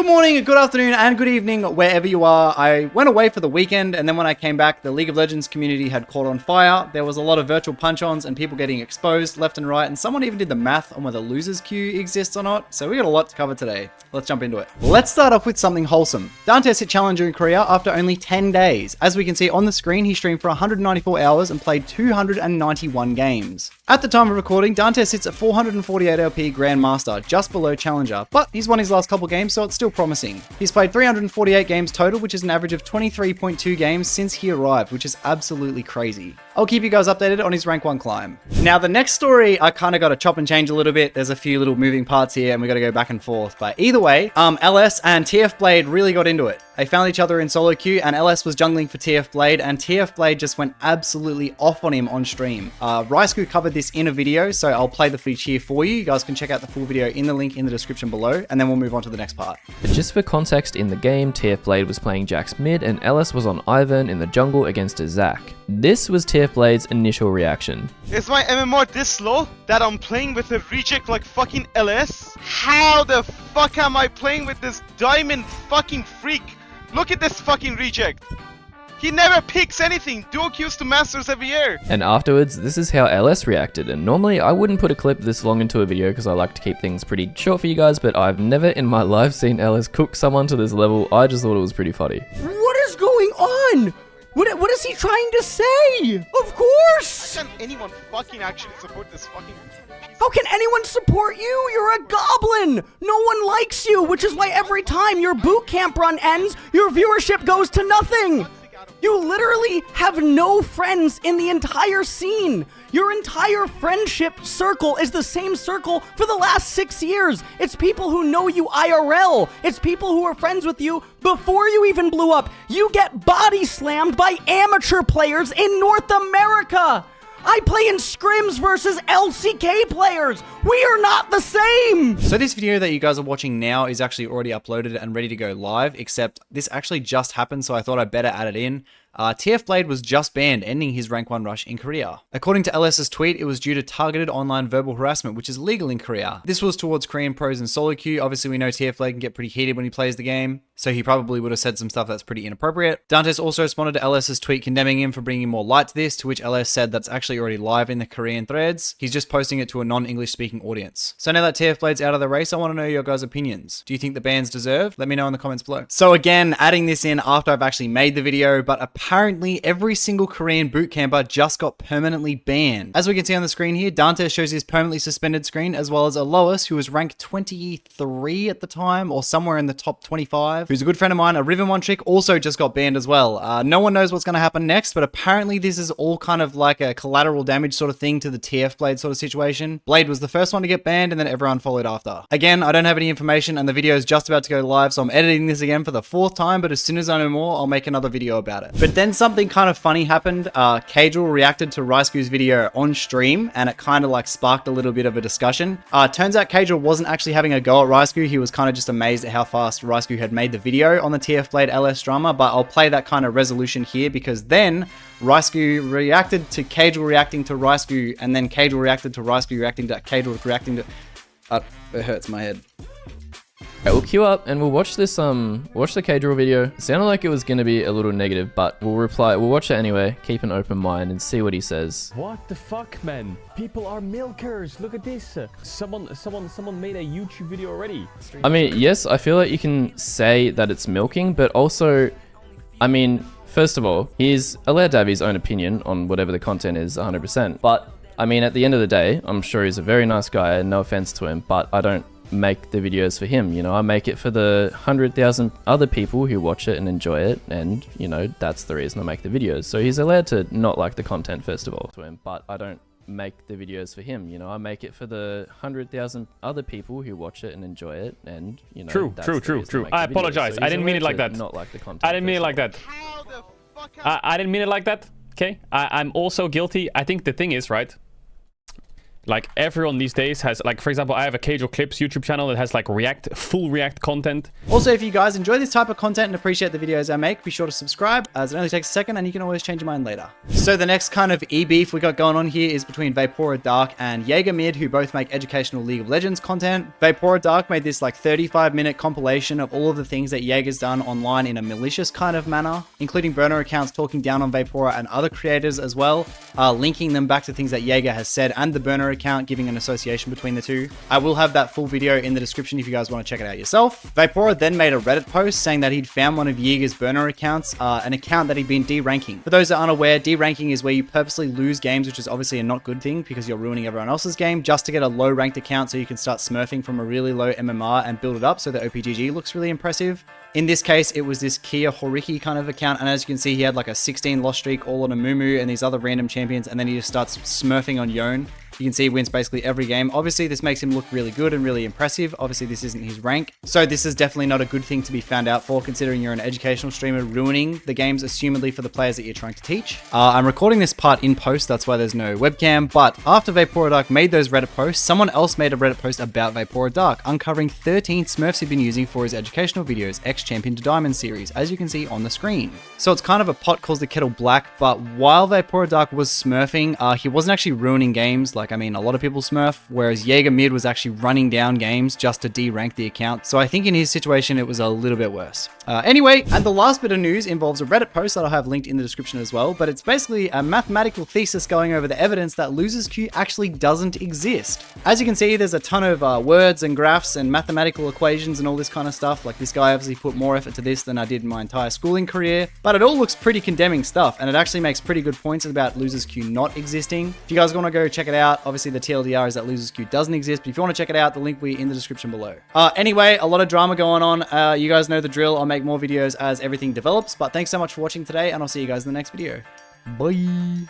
Good morning, good afternoon, and good evening, wherever you are. I went away for the weekend, and then when I came back, the League of Legends community had caught on fire. There was a lot of virtual punch-ons and people getting exposed left and right, and someone even did the math on whether LosersQ exists or not, so we got a lot to cover today. Let's jump into it. Let's start off with something wholesome. Dantes hit Challenger in Korea after only 10 days. As we can see on the screen, he streamed for 194 hours and played 291 games. At the time of recording, Dantes sits at 448 LP Grandmaster, just below Challenger, but he's won his last couple games, so it's still promising. He's played 348 games total, which is an average of 23.2 games since he arrived, which is absolutely crazy. I'll keep you guys updated on his rank 1 climb. Now, the next story, I kind of got to chop and change a little bit. There's a few little moving parts here, and we got to go back and forth. But either way, LS and TFBlade really got into it. They found each other in solo queue, and LS was jungling for TFBlade, and TFBlade just went absolutely off on him on stream. Ryscu covered this in a video, so I'll play the footage here for you. You guys can check out the full video in the link in the description below, and then we'll move on to the next part. Just for context, in the game, TFBlade was playing Jax mid, and LS was on Ivern in the jungle against a Zac. This was TFBlade's initial reaction. Is my MMR this slow that I'm playing with a reject like fucking LS? How the fuck am I playing with this diamond fucking freak? Look at this fucking reject. He never picks anything. Dual queues to masters every year. And afterwards, this is how LS reacted. And normally I wouldn't put a clip this long into a video because I like to keep things pretty short for you guys, but I've never in my life seen LS cook someone to this level. I just thought it was pretty funny. What is going on? What is he trying to say? Of course! How can anyone fucking actually support this fucking... How can anyone support you? You're a goblin! No one likes you, which is why every time your boot camp run ends, your viewership goes to nothing! You literally have no friends in the entire scene! Your entire friendship circle is the same circle for the last 6 years! It's people who know you IRL! It's people who were friends with you before you even blew up! You get body slammed by amateur players in North America! I play in scrims versus LCK players. We are not the same. So this video that you guys are watching now is actually already uploaded and ready to go live, except this actually just happened, so I thought I'd better add it in. TFBlade was just banned, ending his rank 1 rush in Korea. According to LS's tweet, it was due to targeted online verbal harassment, which is legal in Korea. This was towards Korean pros in solo queue. Obviously, we know TFBlade can get pretty heated when he plays the game, so he probably would have said some stuff that's pretty inappropriate. Dantes also responded to LS's tweet condemning him for bringing more light to this, to which LS said that's actually already live in the Korean threads. He's just posting it to a non-English speaking audience. So now that TFBlade's out of the race, I want to know your guys' opinions. Do you think the bans deserve? Let me know in the comments below. So again, adding this in after I've actually made the video, but apparently every single Korean boot camper just got permanently banned. As we can see on the screen here, Dantes shows his permanently suspended screen, as well as Alois, who was ranked 23 at the time, or somewhere in the top 25, who's a good friend of mine. A Riven One chick also just got banned as well. No one knows what's going to happen next, but apparently this is all kind of like a collateral damage sort of thing to the TFBlade sort of situation. Blade was the first one to get banned, and then everyone followed after. Again, I don't have any information, and the video is just about to go live, so I'm editing this again for the 4th time, but as soon as I know more, I'll make another video about it. But then something kind of funny happened. Caedrel reacted to Ryscu's video on stream, and it kind of like sparked a little bit of a discussion. Turns out Caedrel wasn't actually having a go at Ryscu. He was kind of just amazed at how fast Ryscu had made the video on the TFBlade LS drama, but I'll play that kind of resolution here, because then Ryscu reacted to Caedrel reacting to Ryscu, and then Caedrel reacted to Ryscu reacting to Caedrel reacting to... it hurts my head. Alright, we'll queue up and we'll watch this, watch the Caedrel video. It sounded like it was going to be a little negative, but we'll watch it anyway, keep an open mind and see what he says. What the fuck, man? People are milkers. Look at this. Someone made a YouTube video already. I mean, yes, I feel like you can say that it's milking, but also, I mean, first of all, he's allowed to have his own opinion on whatever the content is 100%. But, I mean, at the end of the day, I'm sure he's a very nice guy and no offense to him, but I don't make the videos for him, you know. I make it for the 100,000 other people who watch it and enjoy it, and, you know, that's the reason I make the videos. So he's allowed to not like the content, first of all, to him, but I don't make the videos for him, you know. I make it for the 100,000 other people who watch it and enjoy it, and, you know, True. I apologize. I didn't mean it like that. Not like the content. I didn't mean it like that. I didn't mean it like that. Okay. I'm also guilty. I think the thing is, right? Like everyone these days has, like, for example, I have a Caedrel Clips YouTube channel that has like full React content. Also, if you guys enjoy this type of content and appreciate the videos I make, be sure to subscribe, as it only takes a second and you can always change your mind later. So the next kind of e-beef we got going on here is between VaporaDark and Yeager, who both make educational League of Legends content. VaporaDark made this like 35-minute compilation of all of the things that Yeager's done online in a malicious kind of manner, including burner accounts talking down on Vapora and other creators as well, linking them back to things that Yeager has said and the burner account, giving an association between the two. I will have that full video in the description if you guys want to check it out yourself. Vapora then made a Reddit post saying that he'd found one of Yeager's burner accounts, an account that he'd been deranking. For those that aren't aware, deranking is where you purposely lose games, which is obviously a not good thing because you're ruining everyone else's game, just to get a low ranked account so you can start smurfing from a really low MMR and build it up so the OPGG looks really impressive. In this case, it was this Kia Horiki kind of account, and as you can see, he had like a 16 loss streak all on a Mumu and these other random champions, and then he just starts smurfing on Yone. You can see he wins basically every game. Obviously, this makes him look really good and really impressive. Obviously, this isn't his rank. So this is definitely not a good thing to be found out for, considering you're an educational streamer ruining the games, assumedly for the players that you're trying to teach. I'm recording this part in post, that's why there's no webcam. But after VaporaDark made those Reddit posts, someone else made a Reddit post about VaporaDark, uncovering 13 smurfs he'd been using for his educational videos, X-Champion to Diamond series, as you can see on the screen. So it's kind of a pot calls the kettle black, but while VaporaDark was smurfing, he wasn't actually ruining games. Like, I mean, a lot of people smurf, whereas Yeager was actually running down games just to de-rank the account. So I think in his situation, it was a little bit worse. Anyway, and the last bit of news involves a Reddit post that I'll have linked in the description as well, but it's basically a mathematical thesis going over the evidence that LosersQ actually doesn't exist. As you can see, there's a ton of words and graphs and mathematical equations and all this kind of stuff. Like, this guy obviously put more effort to this than I did in my entire schooling career, but it all looks pretty condemning stuff, and it actually makes pretty good points about LosersQ not existing. If you guys want to go check it out, obviously the TLDR is that LosersQ doesn't exist, but if you want to check it out, the link will be in the description below. Anyway, a lot of drama going on. You guys know the drill. I'll make more videos as everything develops, but thanks so much for watching today, and I'll see you guys in the next video. Bye!